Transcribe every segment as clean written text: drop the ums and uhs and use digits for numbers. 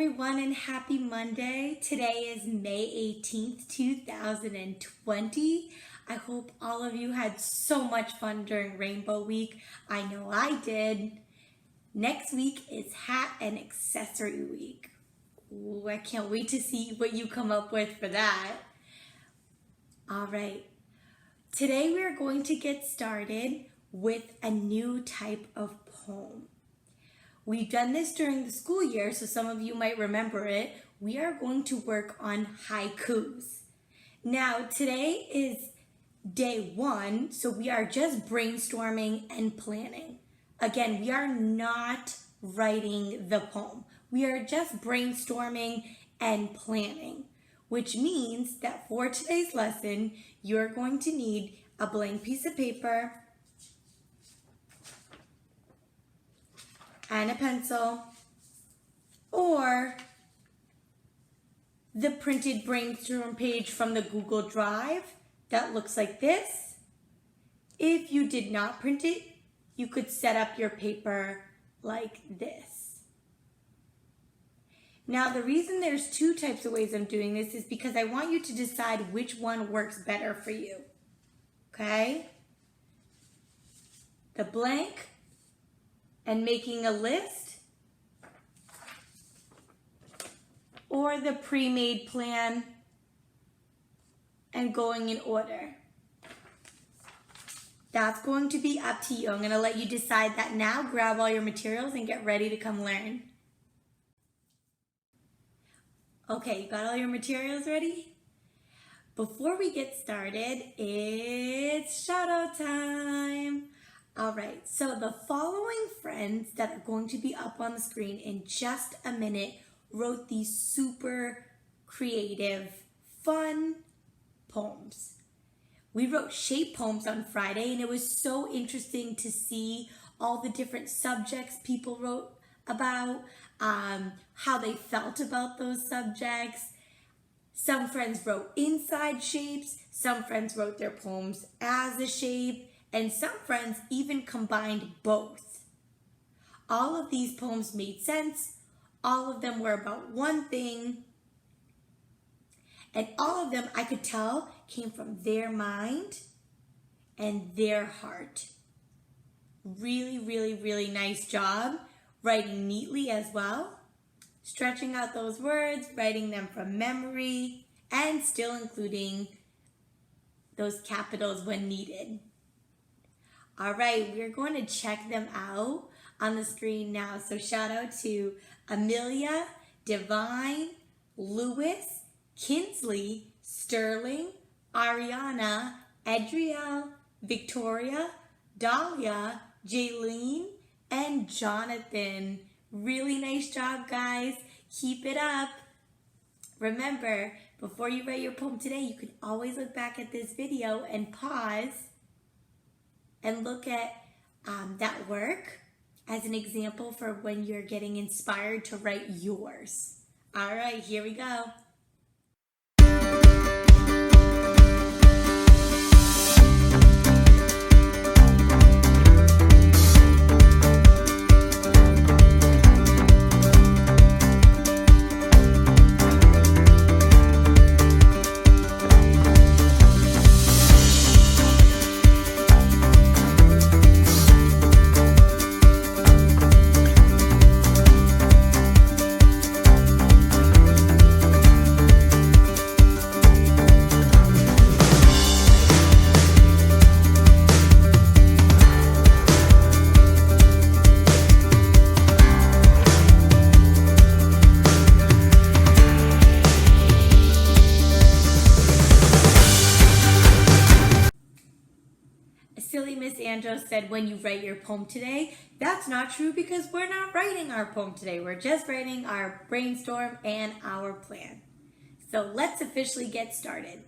everyone, and happy Monday. Today is May 18th, 2020. I hope all of you had so much fun during Rainbow Week. I know I did. Next week is Hat and Accessory Week. Ooh, I can't wait to see what you come up with for that. All right. Today we are going to get started with a new type of poem. We've done this during the school year, so some of you might remember it. We are going to work on haikus. Now, today is day 1, so we are just brainstorming and planning. Again, we are not writing the poem. We are just brainstorming and planning, which means that for today's lesson, you're going to need a blank piece of paper, and a pencil, or the printed brainstorm page from the Google Drive that looks like this. If you did not print it, you could set up your paper like this. Now, the reason there's 2 types of ways I'm doing this is because I want you to decide which one works better for you, okay? The blank and making a list, or the pre-made plan and going in order. That's going to be up to you. I'm going to let you decide that now. Grab all your materials and get ready to come learn. Okay, you got all your materials ready? Before we get started, it's shout out time. All right, so the following friends that are going to be up on the screen in just a minute wrote these super creative, fun poems. We wrote shape poems on Friday, and it was so interesting to see all the different subjects people wrote about, how they felt about those subjects. Some friends wrote inside shapes, some friends wrote their poems as a shape, and some friends even combined both. All of these poems made sense. All of them were about one thing. And all of them, I could tell, came from their mind and their heart. Really, really, really nice job writing neatly as well. Stretching out those words, writing them from memory, and still including those capitals when needed. All right, we're going to check them out on the screen now. So shout out to Amelia, Divine, Lewis, Kinsley, Sterling, Ariana, Adrielle, Victoria, Dahlia, Jaylene, and Jonathan. Really nice job, guys. Keep it up. Remember, before you write your poem today, you can always look back at this video and pause and look at that work as an example for when you're getting inspired to write yours. All right, here we go. Silly Miss Andros said when you write your poem today. That's not true because we're not writing our poem today. We're just writing our brainstorm and our plan. So let's officially get started.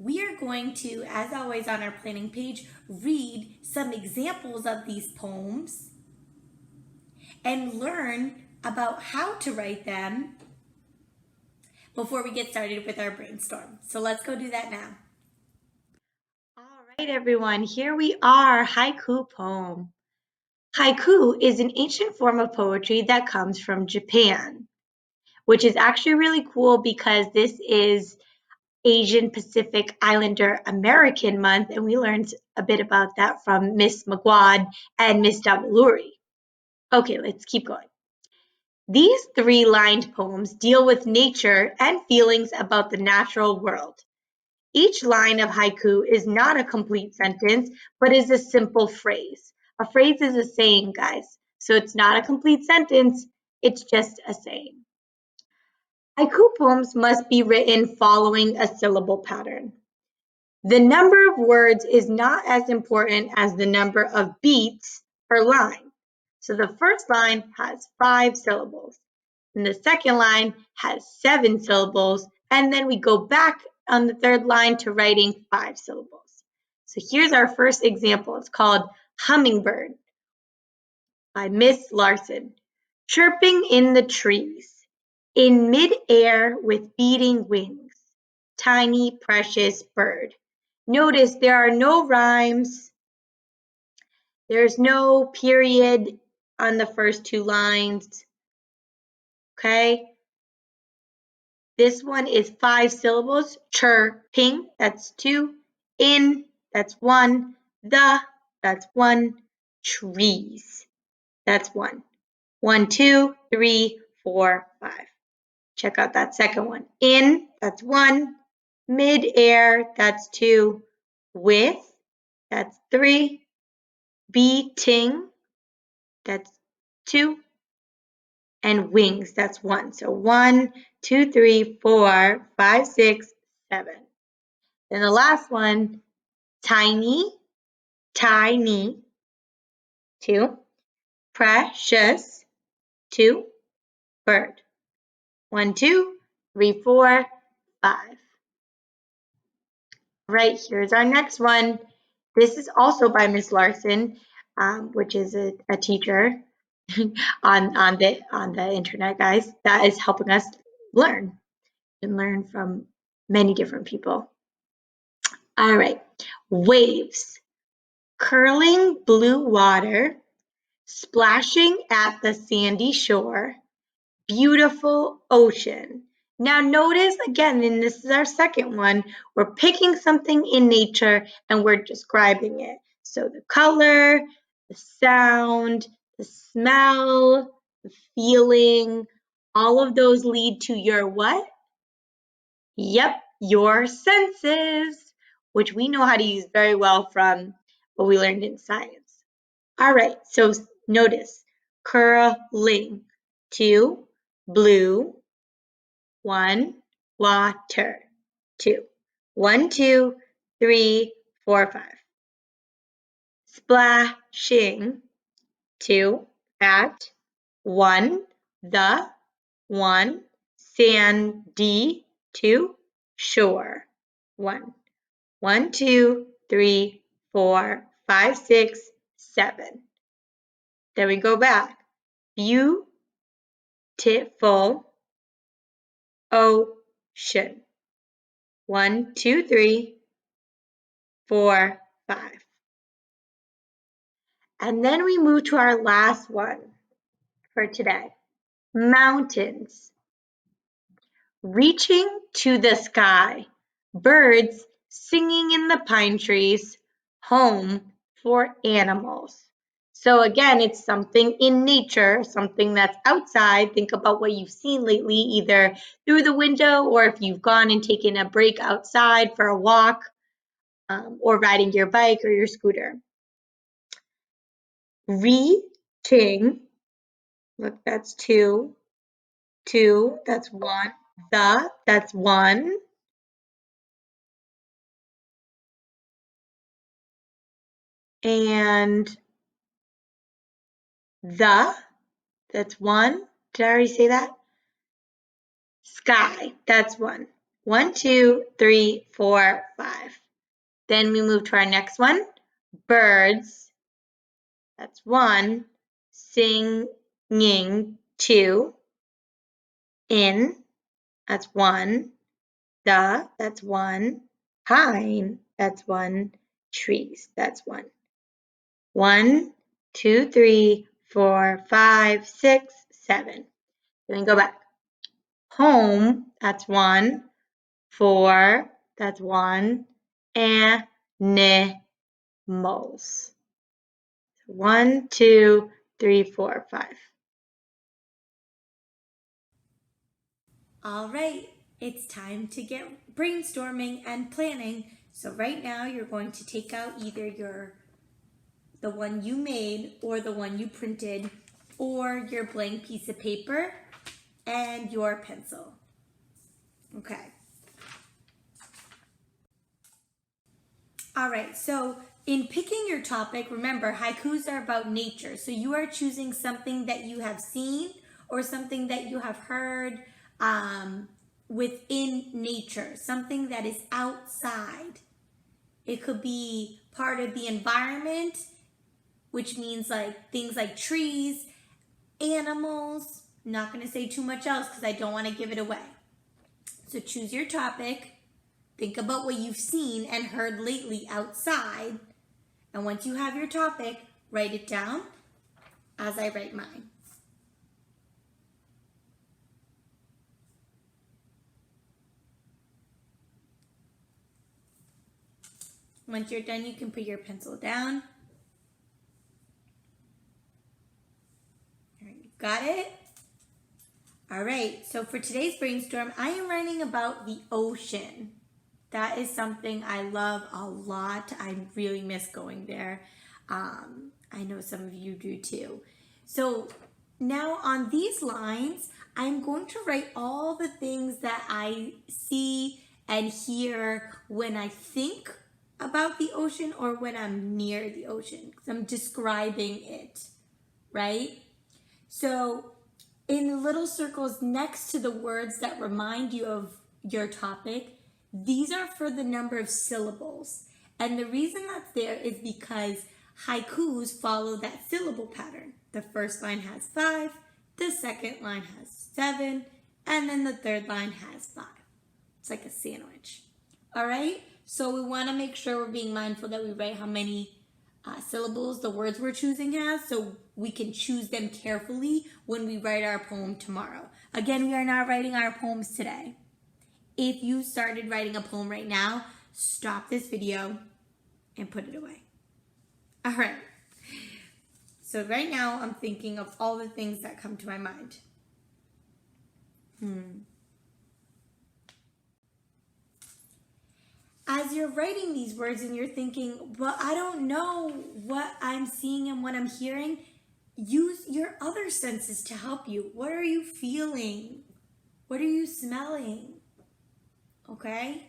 We are going to, as always on our planning page, read some examples of these poems and learn about how to write them before we get started with our brainstorm. So let's go do that now. All right, everyone, here we are, haiku poem. Haiku is an ancient form of poetry that comes from Japan. which is actually really cool because this is Asian Pacific Islander American Month, and we learned a bit about that from Miss McGuad and Miss Davaluri. Okay, let's keep going. These three-lined poems deal with nature and feelings about the natural world. Each line of haiku is not a complete sentence, but is a simple phrase. A phrase is a saying, guys. So it's not a complete sentence, it's just a saying. Haiku poems must be written following a syllable pattern. The number of words is not as important as the number of beats per line. So the first line has 5 syllables, and the second line has 7 syllables, and then we go back on the third line to writing 5 syllables. So here's our first example. It's called Hummingbird by Miss Larson. Chirping in the trees, in mid-air with beating wings, tiny precious bird. Notice there are no rhymes. There's no period on the first 2 lines. Okay? This one is 5 syllables. Chirping, that's 2. In, that's 1. The, that's 1. Trees, that's 1. 1, 2, 3, 4, 5. Check out that second one. In, that's 1. Mid-air, that's 2. With, that's 3. Beating, that's 2. And wings, that's 1. So 1, 2, 3, 4, 5, 6, 7. Then the last one, tiny, 2. Precious, 2. Bird. 1, 2, 3, 4, 5. Right, here's our next one. This is also by Miss Larson, which is a teacher on the internet, guys, that is helping us learn and learn from many different people. All right, waves, curling blue water, splashing at the sandy shore, beautiful ocean. Now notice again, and this is our second one, we're picking something in nature and we're describing it. So the color, the sound, the smell, the feeling, all of those lead to your what? Yep, your senses, which we know how to use very well from what we learned in science. All right, so notice, curling, 2, blue, 1, water, 2. 1, 2, 3, 4, 5. Splashing, 2, at, 1, the, 1, sandy, 2, shore, 1. 1, 2, 3, 4, 5, 6, 7. Then we go back. Beautiful ocean. 1, 2, 3, 4, 5. And then we move to our last one for today. Mountains. Reaching to the sky. Birds singing in the pine trees. Home for animals. So again, it's something in nature, something that's outside. Think about what you've seen lately, either through the window or if you've gone and taken a break outside for a walk, or riding your bike or your scooter. Reaching, look, that's 2. 2, that's 1. The, that's 1. And the, that's 1. Did I already say that? Sky, that's 1. 1, 2, 3, 4, 5. Then we move to our next one. Birds, that's 1. Singing, 2. In, that's 1. The, that's 1. Pine, that's 1. Trees, that's 1. 1, 2, 3, 4, 5, 6, 7. Then go back. Home, that's one. For, that's one. Animals. 1, 2, 3, 4, 5. All right, it's time to get brainstorming and planning. So right now you're going to take out either the one you made or the one you printed or your blank piece of paper and your pencil. Okay. All right, so in picking your topic, remember haikus are about nature. So you are choosing something that you have seen or something that you have heard within nature, something that is outside. It could be part of the environment, which means like things like trees, animals. I'm not going to say too much else because I don't want to give it away. So choose your topic. Think about what you've seen and heard lately outside. And once you have your topic, write it down as I write mine. Once you're done, you can put your pencil down. All right, you got it? All right, so for today's brainstorm, I am writing about the ocean. That is something I love a lot. I really miss going there. I know some of you do too. So now on these lines, I'm going to write all the things that I see and hear when I think about the ocean or when I'm near the ocean, because I'm describing it, right? So in the little circles next to the words that remind you of your topic, these are for the number of syllables. And the reason that's there is because haikus follow that syllable pattern. The first line has 5, the second line has 7, and then the third line has 5. It's like a sandwich. All right? So we want to make sure we're being mindful that we write how many syllables the words we're choosing has, so we can choose them carefully when we write our poem tomorrow. Again, we are not writing our poems today. If you started writing a poem right now, stop this video and put it away. All right. So right now I'm thinking of all the things that come to my mind. As you're writing these words and you're thinking, well, I don't know what I'm seeing and what I'm hearing, use your other senses to help you. What are you feeling? What are you smelling? Okay?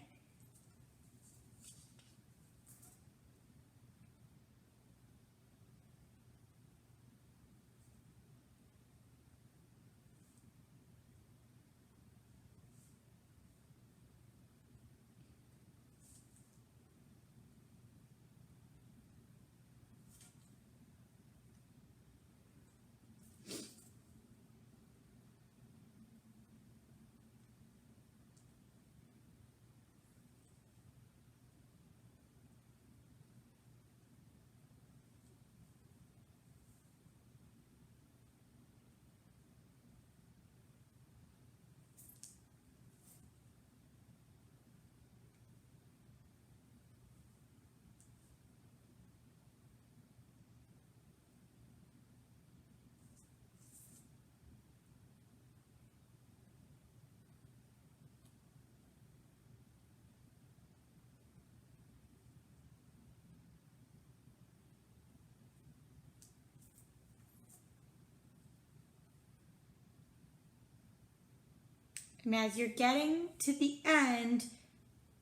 And as you're getting to the end,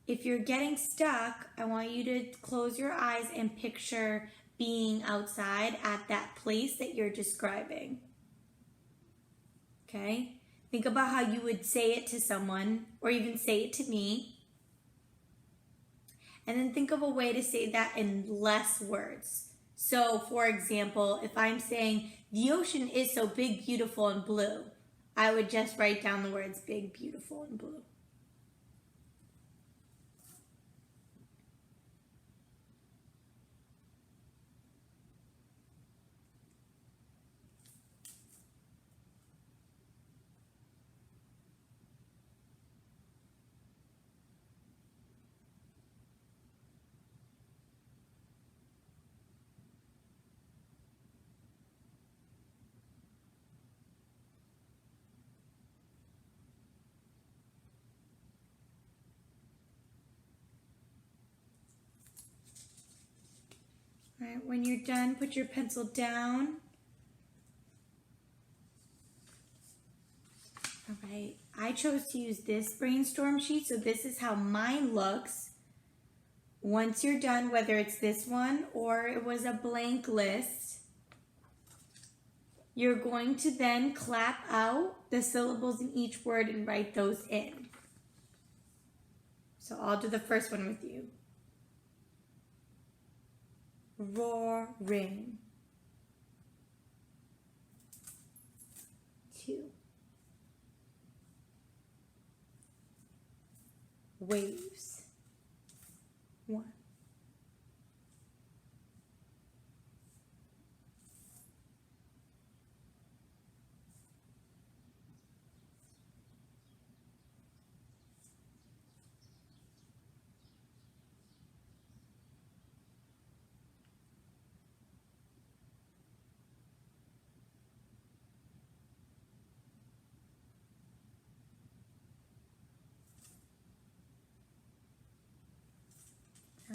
if you're getting stuck, I want you to close your eyes and picture being outside at that place that you're describing. Okay? Think about how you would say it to someone or even say it to me. And then think of a way to say that in less words. So, for example, if I'm saying, the ocean is so big, beautiful, and blue, I would just write down the words big, beautiful, and blue. All right, when you're done, put your pencil down. All right, I chose to use this brainstorm sheet, so this is how mine looks. Once you're done, whether it's this one or it was a blank list, you're going to then clap out the syllables in each word and write those in. So I'll do the first one with you. Roaring. 2. Waves. 1.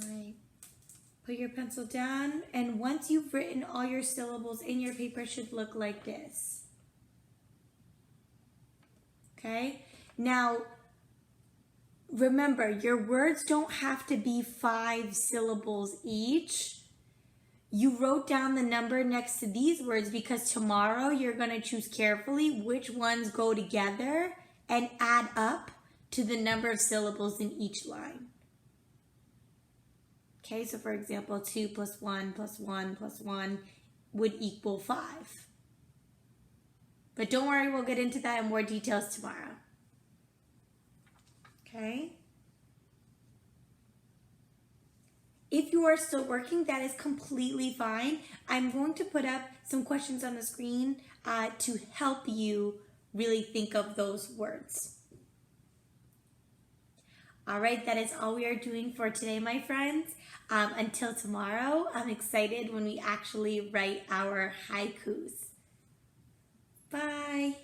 All right, put your pencil down, and once you've written all your syllables in your paper, should look like this. Okay, now remember, your words don't have to be 5 syllables each. You wrote down the number next to these words because tomorrow you're going to choose carefully which ones go together and add up to the number of syllables in each line. Okay, so for example, 2 plus 1 plus 1 plus 1 would equal 5. But don't worry, we'll get into that in more details tomorrow. Okay? If you are still working, that is completely fine. I'm going to put up some questions on the screen to help you really think of those words. All right, that is all we are doing for today, my friends. Until tomorrow, I'm excited when we actually write our haikus. Bye.